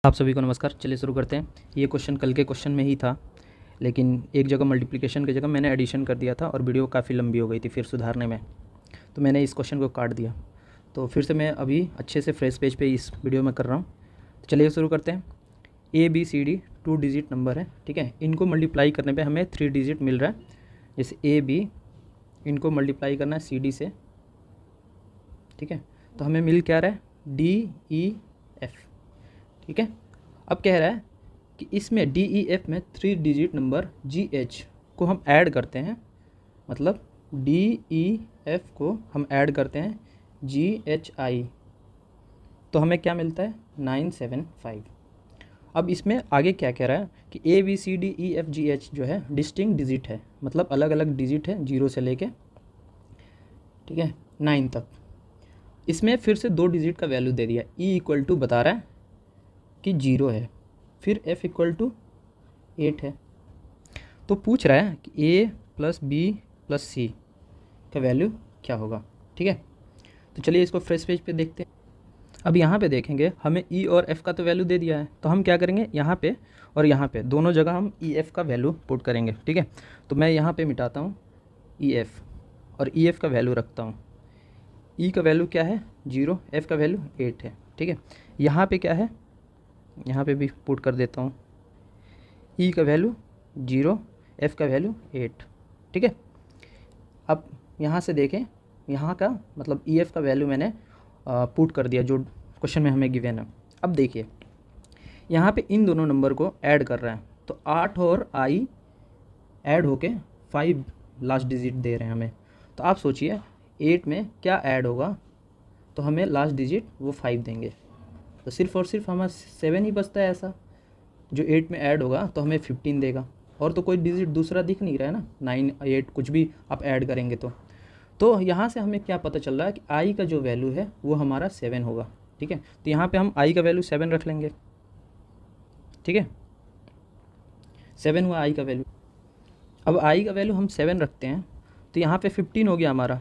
आप सभी को नमस्कार। चलिए शुरू करते हैं। ये क्वेश्चन कल के क्वेश्चन में ही था, लेकिन एक जगह मल्टीप्लिकेशन की जगह मैंने एडिशन कर दिया था और वीडियो काफ़ी लंबी हो गई थी फिर सुधारने में, तो मैंने इस क्वेश्चन को काट दिया। तो फिर से मैं अभी अच्छे से फ्रेश पेज पे इस वीडियो में कर रहा हूँ। तो चलिए शुरू करते हैं। A B C D 2 digit number है, ठीक है। इनको मल्टीप्लाई करने पर हमें 3 डिजिट मिल रहा है। जैसे ए बी, इनको मल्टीप्लाई करना है सी डी से, ठीक है। तो हमें मिल क्या रहा है, डी ई एफ, ठीक है। अब कह रहा है कि इसमें डी ई एफ में 3 डिजिट नंबर जी एच को हम ऐड करते हैं, मतलब डी ई एफ को हम ऐड करते हैं जी एच आई, तो हमें क्या मिलता है 975। अब इसमें आगे क्या कह रहा है कि A B C D E F G H जो है डिस्टिंक्ट डिजिट है, मतलब अलग अलग डिजिट है 0 से लेके, ठीक है, 9 तक। इसमें फिर से 2 डिजिट का वैल्यू दे दिया। ई इक्वल टू बता रहा है कि 0 है, फिर f इक्वल टू 8 है। तो पूछ रहा है कि a प्लस बी प्लस सी का वैल्यू क्या होगा, ठीक है। तो चलिए इसको फ्रेश पेज पे देखते हैं। अब यहाँ पे देखेंगे हमें e और f का तो वैल्यू दे दिया है, तो हम क्या करेंगे, यहाँ पे और यहाँ पे दोनों जगह हम ई एफ का वैल्यू पुट करेंगे, ठीक है। तो मैं यहाँ पे मिटाता हूँ ई एफ और ई एफ का वैल्यू रखता हूँ। ई का वैल्यू क्या है 0, f का वैल्यू 8 है, ठीक है। यहाँ पे क्या है, यहाँ पे भी पुट कर देता हूँ, ई का वैल्यू 0, एफ़ का वैल्यू 8, ठीक है। अब यहाँ से देखें, यहाँ का मतलब ई एफ़ का वैल्यू मैंने पुट कर दिया जो क्वेश्चन में हमें गिवन है। अब देखिए यहाँ पे इन दोनों नंबर को ऐड कर रहा है, तो 8 और आई ऐड होके 5 लास्ट डिजिट दे रहे हैं हमें। तो आप सोचिए 8 में क्या ऐड होगा, तो हमें लास्ट डिजिट वो 5 देंगे। तो सिर्फ और सिर्फ हमारा 7 ही बचता है ऐसा जो 8 में ऐड होगा, तो हमें 15 देगा। और तो कोई डिजिट दूसरा दिख नहीं रहा है ना, 9 8 कुछ भी आप ऐड करेंगे तो यहाँ से हमें क्या पता चल रहा है कि आई का जो वैल्यू है वो हमारा 7 होगा, ठीक है। तो यहाँ पे हम आई का वैल्यू 7 रख लेंगे, ठीक है। 7 हुआ आई का वैल्यू। अब आई का वैल्यू हम 7 रखते हैं, तो यहाँ पे 15 हो गया हमारा।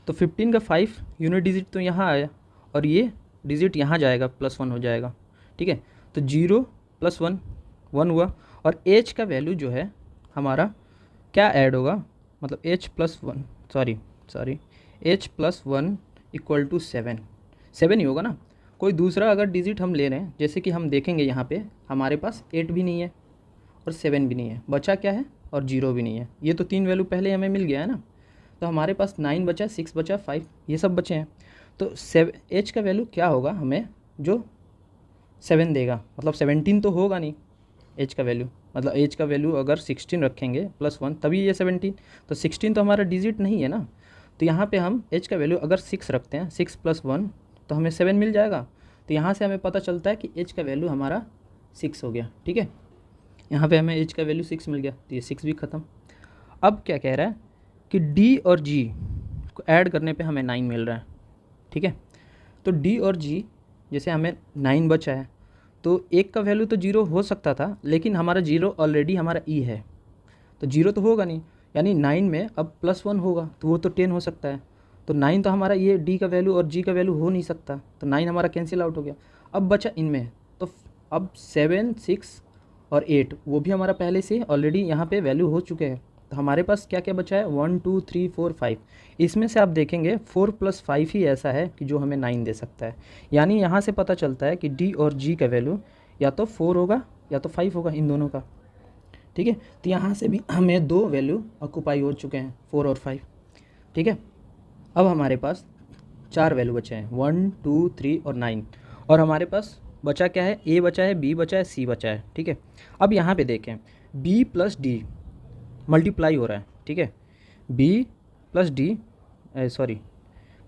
तो 15 का 5 यूनिट डिजिट तो यहाँ आया और ये डिजिट यहाँ जाएगा, +1 हो जाएगा, ठीक है। तो 0 + 1 1 हुआ। और एच का वैल्यू जो है हमारा क्या ऐड होगा, मतलब एच + 1 इक्वल टू 7 ही होगा ना। कोई दूसरा अगर डिजिट हम ले रहे हैं, जैसे कि हम देखेंगे यहाँ पे हमारे पास 8 भी नहीं है और 7 भी नहीं है, बचा क्या है, और 0 भी नहीं है। ये तो 3 वैल्यू पहले हमें मिल गया है ना। तो हमारे पास 9 बचा, 6 बचा, 5, ये सब बचे हैं। तो एच का वैल्यू क्या होगा हमें, जो 7 देगा, मतलब 17 तो होगा नहीं एच का वैल्यू, मतलब एच का वैल्यू अगर 16 रखेंगे +1 तभी ये 17, तो 16 तो हमारा डिजिट नहीं है ना। तो यहाँ पे हम एच का वैल्यू अगर 6 रखते हैं, 6 + 1 तो हमें 7 मिल जाएगा। तो यहाँ से हमें पता चलता है कि एच का वैल्यू हमारा 6 हो गया, ठीक है। यहाँ पे हमें एच का वैल्यू 6 मिल गया, तो ये 6 भी ख़त्म। अब क्या कह रहा है कि डी और जी को ऐड करने पे हमें 9 मिल रहा है, ठीक है। तो डी और जी, जैसे हमें 9 बचा है, तो एक का वैल्यू तो 0 हो सकता था, लेकिन हमारा 0 ऑलरेडी हमारा ई है, तो 0 तो होगा नहीं। यानी 9 में अब +1 होगा तो वो तो 10 हो सकता है। तो 9 तो हमारा ये डी का वैल्यू और जी का वैल्यू हो नहीं सकता, तो 9 हमारा कैंसिल आउट हो गया। अब बचा इनमें, तो अब 7 6 और 8 वो भी हमारा पहले से ऑलरेडी यहाँ पे वैल्यू हो चुके हैं। तो हमारे पास क्या क्या बचा है, 1 2 3 4 5। इसमें से आप देखेंगे 4 + 5 ही ऐसा है कि जो हमें 9 दे सकता है। यानी यहाँ से पता चलता है कि डी और जी का वैल्यू या तो 4 होगा या तो 5 होगा, इन दोनों का, ठीक है। तो यहाँ से भी हमें 2 वैल्यू ऑक्यूपाई हो चुके हैं, 4 और 5, ठीक है। अब हमारे पास 4 वैल्यू बचे हैं, 1 2 3 और 9। और हमारे पास बचा क्या है, ए बचा है, बी बचा है, सी बचा है, ठीक है। अब यहाँ पे देखें बी + डी मल्टीप्लाई हो रहा है, ठीक है। बी + डी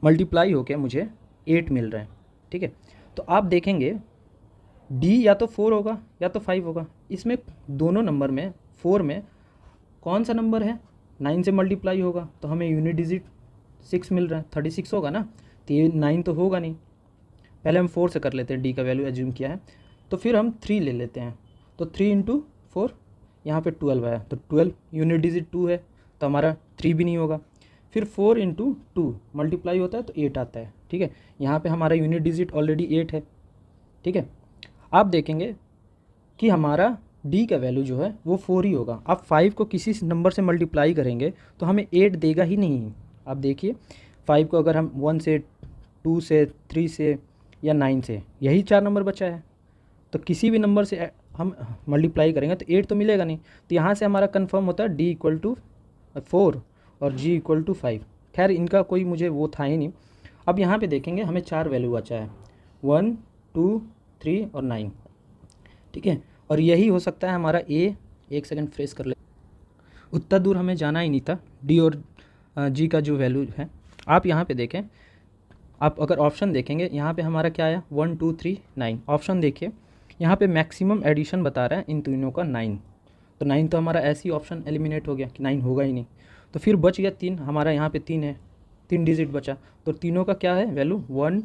मल्टीप्लाई होके मुझे 8 मिल रहा है, ठीक है। तो आप देखेंगे डी या तो 4 होगा या तो 5 होगा। इसमें दोनों नंबर में 4 में कौन सा नंबर है 9 से मल्टीप्लाई होगा, तो हमें यूनिट डिजिट 6 मिल रहा है, 36 होगा ना। तो ये 9 तो होगा नहीं, पहले हम 4 से कर लेते हैं, डी का वैल्यू एज्यूम किया है। तो फिर हम 3 ले लेते हैं, तो 3 × 4 यहाँ पे 12 आया, तो 12 यूनिट डिजिट 2 है, तो हमारा 3 भी नहीं होगा। फिर 4 × 2 मल्टीप्लाई होता है तो 8 आता है, ठीक है। यहाँ पे हमारा यूनिट डिजिट ऑलरेडी 8 है, ठीक है। आप देखेंगे कि हमारा डी का वैल्यू जो है वो 4 ही होगा। आप 5 को किसी नंबर से मल्टीप्लाई करेंगे तो हमें 8 देगा ही नहीं। आप देखिए 5 को अगर हम 1 से 2 से 3 से या 9 से, यही 4 नंबर बचा है, तो किसी भी नंबर से हम मल्टीप्लाई करेंगे तो 8 तो मिलेगा नहीं। तो यहाँ से हमारा कन्फर्म होता है डी इक्वल टू 4 और जी इक्वल टू 5। खैर इनका कोई मुझे वो था ही नहीं। अब यहाँ पे देखेंगे हमें 4 वैल्यू बचा है, 1 2 3 और 9, ठीक है। और यही हो सकता है हमारा ए, एक सेकंड फ्रेश कर ले, उतना दूर हमें जाना ही नहीं था। डी और जी का जो वैल्यू है, आप यहाँ पे देखें, आप अगर ऑप्शन देखेंगे यहाँ पे हमारा क्या आया 1 2 3 9। ऑप्शन देखिए यहाँ पे मैक्सिमम एडिशन बता रहा है इन तीनों का 9, तो 9 तो हमारा ऐसे ही ऑप्शन एलिमिनेट हो गया कि 9 होगा ही नहीं। तो फिर बच गया 3, हमारा यहाँ पे 3 है, 3 डिजिट बचा, तो तीनों का क्या है वैल्यू 1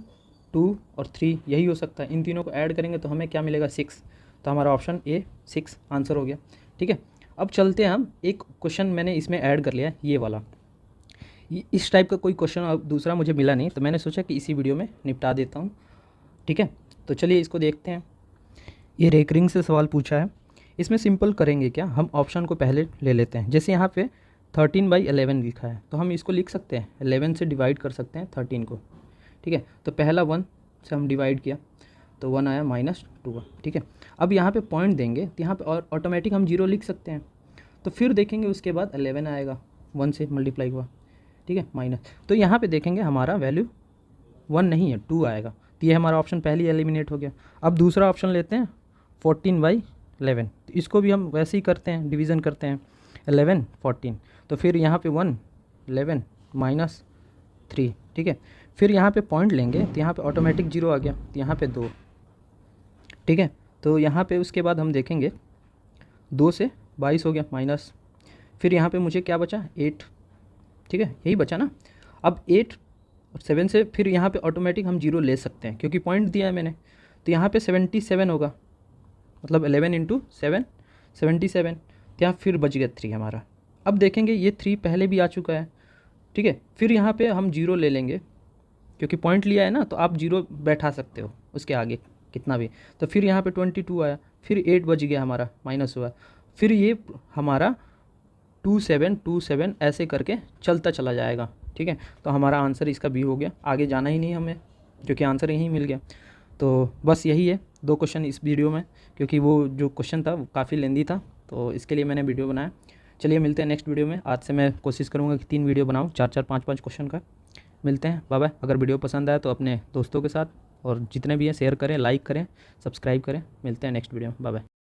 2 और 3, यही हो सकता है। इन तीनों को ऐड करेंगे तो हमें क्या मिलेगा 6, तो हमारा ऑप्शन ए 6 आंसर हो गया, ठीक है। अब चलते हैं हम, एक क्वेश्चन मैंने इसमें ऐड कर लिया है, ये वाला, इस टाइप का कोई क्वेश्चन अब दूसरा मुझे मिला नहीं, तो मैंने सोचा कि इसी वीडियो में निपटा देता हूँ, ठीक है। तो चलिए इसको देखते हैं। ये रेकरिंग से सवाल पूछा है, इसमें सिंपल करेंगे क्या, हम ऑप्शन को पहले ले लेते हैं। जैसे यहाँ पे 13/11 लिखा है, तो हम इसको लिख सकते हैं 11 से डिवाइड कर सकते हैं 13 को, ठीक है। तो पहला 1 से हम डिवाइड किया तो 1 आया -2, ठीक है। अब यहाँ पे पॉइंट देंगे तो यहाँ पे और ऑटोमेटिक हम 0 लिख सकते हैं। तो फिर देखेंगे उसके बाद 11 आएगा 1 से मल्टीप्लाई हुआ, ठीक है, माइनस। तो यहाँ पे देखेंगे हमारा वैल्यू 1 नहीं है, 2 आएगा, तो ये हमारा ऑप्शन पहले ही एलिमिनेट हो गया। अब दूसरा ऑप्शन लेते हैं 14/11, तो इसको भी हम वैसे ही करते हैं, डिवीज़न करते हैं 11 14, तो फिर यहाँ पे 1 11 -3, ठीक है। फिर यहाँ पे पॉइंट लेंगे तो यहाँ पे ऑटोमेटिक 0 आ गया, तो यहाँ पे 2, ठीक है। तो यहाँ पे उसके बाद हम देखेंगे 2 से 22 हो गया माइनस, फिर यहाँ पे मुझे क्या बचा 8, ठीक है, यही बचा ना। अब 8 और 7 से फिर यहाँ पे ऑटोमेटिक हम 0 ले सकते हैं क्योंकि पॉइंट दिया है मैंने, तो यहाँ पे 77 होगा, मतलब 11 × 7 77, तो यहाँ फिर बच गया 3 हमारा। अब देखेंगे ये 3 पहले भी आ चुका है, ठीक है। फिर यहाँ पे हम 0 ले लेंगे क्योंकि पॉइंट लिया है ना, तो आप 0 बैठा सकते हो उसके आगे कितना भी। तो फिर यहाँ पे 22 आया, फिर 8 बच गया हमारा, माइनस हुआ, फिर ये हमारा 27 27 ऐसे करके चलता चला जाएगा, ठीक है। तो हमारा आंसर इसका बी हो गया, आगे जाना ही नहीं हमें क्योंकि आंसर यहीं मिल गया। तो बस यही है 2 क्वेश्चन इस वीडियो में, क्योंकि वो जो क्वेश्चन था वो काफ़ी लेंदी था, तो इसके लिए मैंने वीडियो बनाया। चलिए मिलते हैं नेक्स्ट वीडियो में। आज से मैं कोशिश करूँगा कि 3 वीडियो बनाऊँ, 4 4 5 5 क्वेश्चन का। मिलते हैं, बाय बाय। अगर वीडियो पसंद आया तो अपने दोस्तों के साथ और जितने भी हैं शेयर करें, लाइक करें, सब्सक्राइब करें। मिलते हैं नेक्स्ट वीडियो में, बाय बाय।